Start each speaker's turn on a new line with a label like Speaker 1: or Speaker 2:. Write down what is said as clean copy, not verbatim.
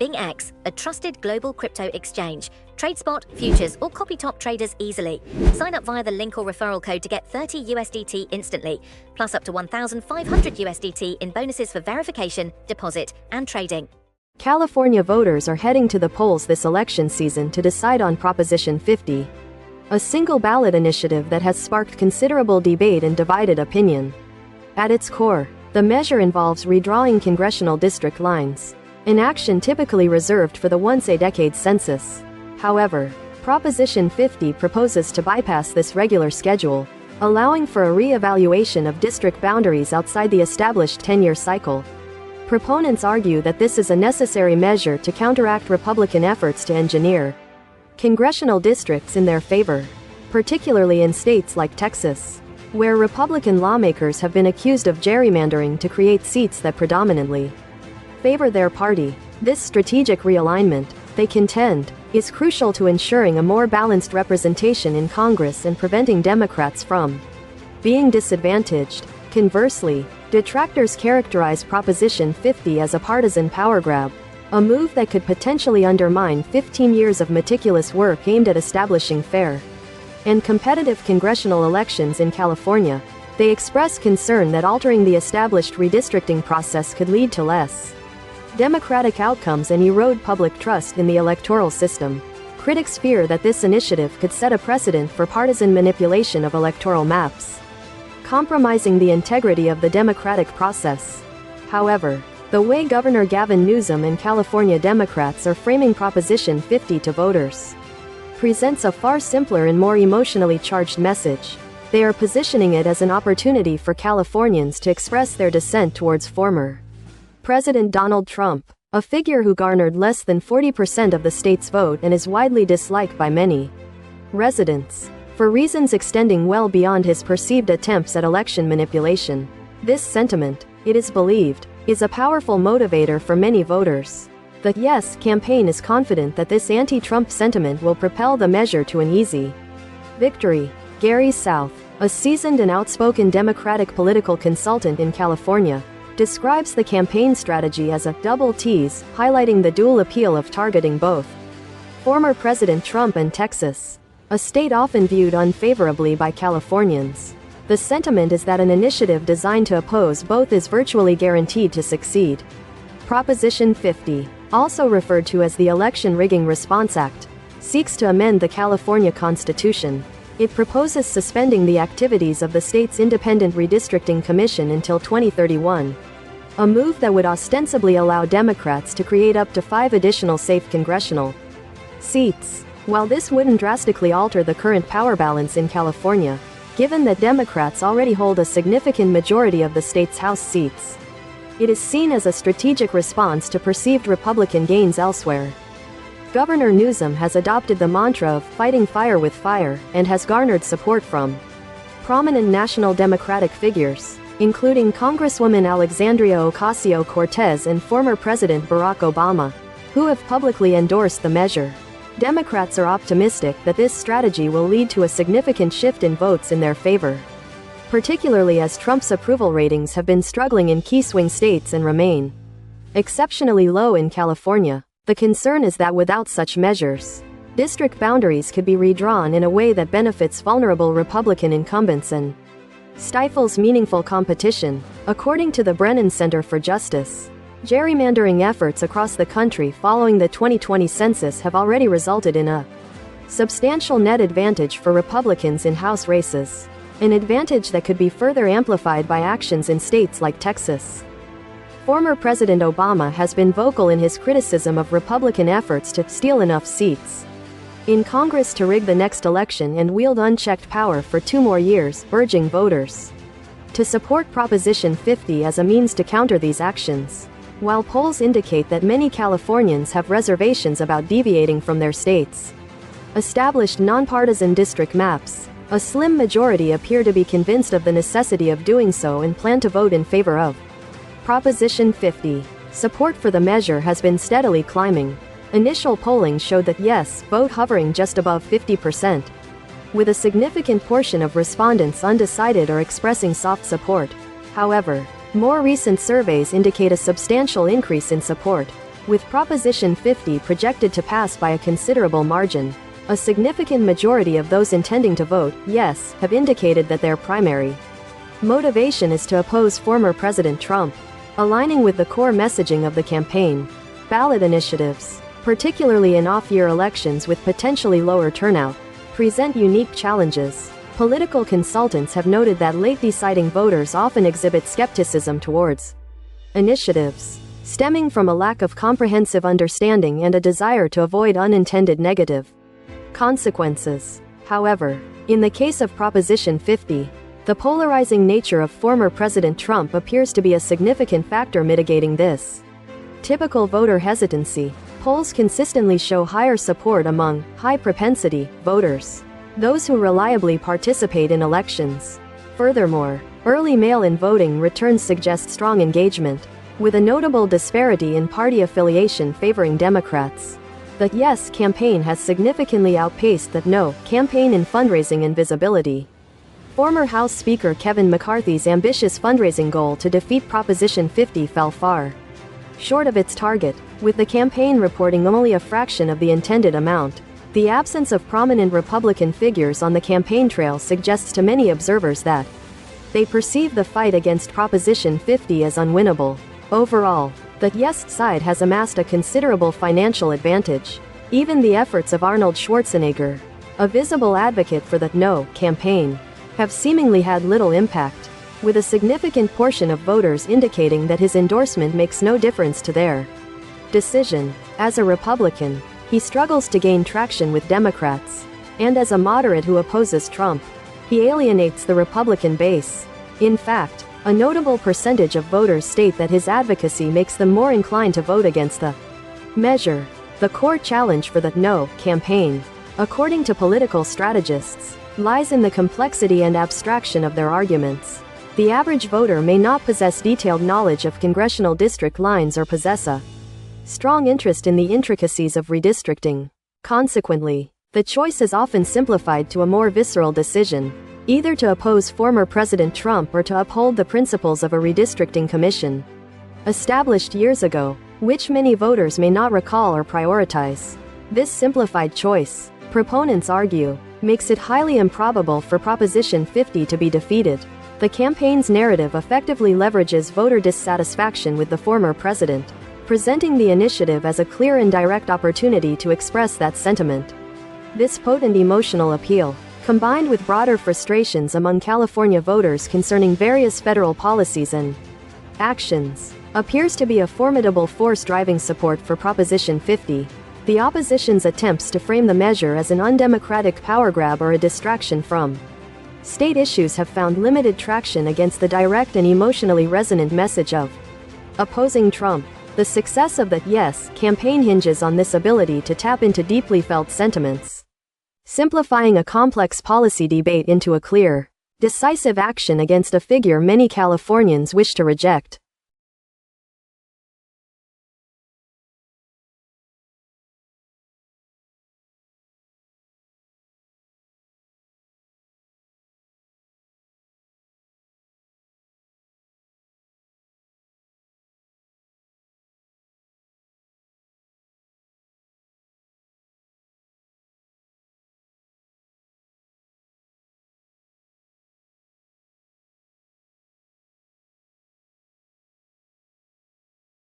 Speaker 1: BingX, a trusted global crypto exchange. Trade spot, futures, or copy top traders easily. Sign up via the link or referral code to get 30 USDT instantly, plus up to 1,500 USDT in bonuses for verification, deposit, and trading.
Speaker 2: California voters are heading to the polls this election season to decide on Proposition 50, a single ballot initiative that has sparked considerable debate and divided opinion. At its core, the measure involves redrawing congressional district lines, an action typically reserved for the once-a-decade census. However, Proposition 50 proposes to bypass this regular schedule, allowing for a re-evaluation of district boundaries outside the established 10-year cycle. Proponents argue that this is a necessary measure to counteract Republican efforts to engineer congressional districts in their favor, particularly in states like Texas, where Republican lawmakers have been accused of gerrymandering to create seats that predominantly favor their party. This strategic realignment, they contend, is crucial to ensuring a more balanced representation in Congress and preventing Democrats from being disadvantaged. Conversely, detractors characterize Proposition 50 as a partisan power grab, a move that could potentially undermine 15 years of meticulous work aimed at establishing fair and competitive congressional elections in California. They express concern that altering the established redistricting process could lead to less democratic outcomes and erode public trust in the electoral system. Critics fear that this initiative could set a precedent for partisan manipulation of electoral maps, compromising the integrity of the democratic process. However, the way Governor Gavin Newsom and California Democrats are framing Proposition 50 to voters presents a far simpler and more emotionally charged message. They are positioning it as an opportunity for Californians to express their dissent towards former President Donald Trump, a figure who garnered less than 40% of the state's vote and is widely disliked by many residents, for reasons extending well beyond his perceived attempts at election manipulation. This sentiment, it is believed, is a powerful motivator for many voters. The Yes campaign is confident that this anti-Trump sentiment will propel the measure to an easy victory. Gary South, a seasoned and outspoken Democratic political consultant in California, describes the campaign strategy as a double tease, highlighting the dual appeal of targeting both former President Trump and Texas, a state often viewed unfavorably by Californians. The sentiment is that an initiative designed to oppose both is virtually guaranteed to succeed. Proposition 50, also referred to as the Election Rigging Response Act, seeks to amend the California Constitution. It proposes suspending the activities of the state's independent redistricting commission until 2031, a move that would ostensibly allow Democrats to create up to 5 additional safe congressional seats. While this wouldn't drastically alter the current power balance in California, given that Democrats already hold a significant majority of the state's House seats, it is seen as a strategic response to perceived Republican gains elsewhere. Governor Newsom has adopted the mantra of fighting fire with fire and has garnered support from prominent national Democratic figures, including Congresswoman Alexandria Ocasio-Cortez and former President Barack Obama, who have publicly endorsed the measure. Democrats are optimistic that this strategy will lead to a significant shift in votes in their favor, particularly as Trump's approval ratings have been struggling in key swing states and remain exceptionally low in California. The concern is that without such measures, district boundaries could be redrawn in a way that benefits vulnerable Republican incumbents and stifles meaningful competition. According to the Brennan Center for Justice, gerrymandering efforts across the country following the 2020 census have already resulted in a substantial net advantage for Republicans in House races, an advantage that could be further amplified by actions in states like Texas. Former President Obama has been vocal in his criticism of Republican efforts to steal enough seats in Congress to rig the next election and wield unchecked power for 2 more years, urging voters to support Proposition 50 as a means to counter these actions. While polls indicate that many Californians have reservations about deviating from their state's established nonpartisan district maps, a slim majority appear to be convinced of the necessity of doing so and plan to vote in favor of Proposition 50. Support for the measure has been steadily climbing. Initial polling showed that yes vote hovering just above 50%, with a significant portion of respondents undecided or expressing soft support. However, more recent surveys indicate a substantial increase in support. with Proposition 50 projected to pass by a considerable margin. A significant majority of those intending to vote yes have indicated that their primary motivation is to oppose former President Trump, aligning with the core messaging of the campaign. Ballot initiatives, particularly in off-year elections with potentially lower turnout, present unique challenges. Political consultants have noted that late deciding voters often exhibit skepticism towards initiatives, stemming from a lack of comprehensive understanding and a desire to avoid unintended negative consequences. However, in the case of Proposition 50, the polarizing nature of former President Trump appears to be a significant factor mitigating this. Typical voter hesitancy. Polls consistently show higher support among high-propensity voters, those who reliably participate in elections. Furthermore, early mail-in voting returns suggest strong engagement, with a notable disparity in party affiliation favoring Democrats. The Yes campaign has significantly outpaced the No campaign in fundraising and visibility. Former House Speaker Kevin McCarthy's ambitious fundraising goal to defeat Proposition 50 fell far short of its target, with the campaign reporting only a fraction of the intended amount. The absence of prominent Republican figures on the campaign trail suggests to many observers that they perceive the fight against Proposition 50 as unwinnable. Overall, the Yes side has amassed a considerable financial advantage. Even the efforts of Arnold Schwarzenegger, a visible advocate for the No campaign, have seemingly had little impact, with a significant portion of voters indicating that his endorsement makes no difference to their decision. As a Republican, he struggles to gain traction with Democrats, and as a moderate who opposes Trump, he alienates the Republican base. In fact, a notable percentage of voters state that his advocacy makes them more inclined to vote against the measure. The core challenge for the No campaign, according to political strategists, lies in the complexity and abstraction of their arguments. The average voter may not possess detailed knowledge of congressional district lines or possess a strong interest in the intricacies of redistricting. Consequently, the choice is often simplified to a more visceral decision, either to oppose former President Trump or to uphold the principles of a redistricting commission established years ago, which many voters may not recall or prioritize. This simplified choice, proponents argue, makes it highly improbable for Proposition 50 to be defeated. The campaign's narrative effectively leverages voter dissatisfaction with the former president, presenting the initiative as a clear and direct opportunity to express that sentiment. This potent emotional appeal, combined with broader frustrations among California voters concerning various federal policies and actions, appears to be a formidable force driving support for Proposition 50. The opposition's attempts to frame the measure as an undemocratic power grab or a distraction from state issues have found limited traction against the direct and emotionally resonant message of opposing Trump. The success of the Yes campaign hinges on this ability to tap into deeply felt sentiments, simplifying a complex policy debate into a clear, decisive action against a figure many Californians wish to reject.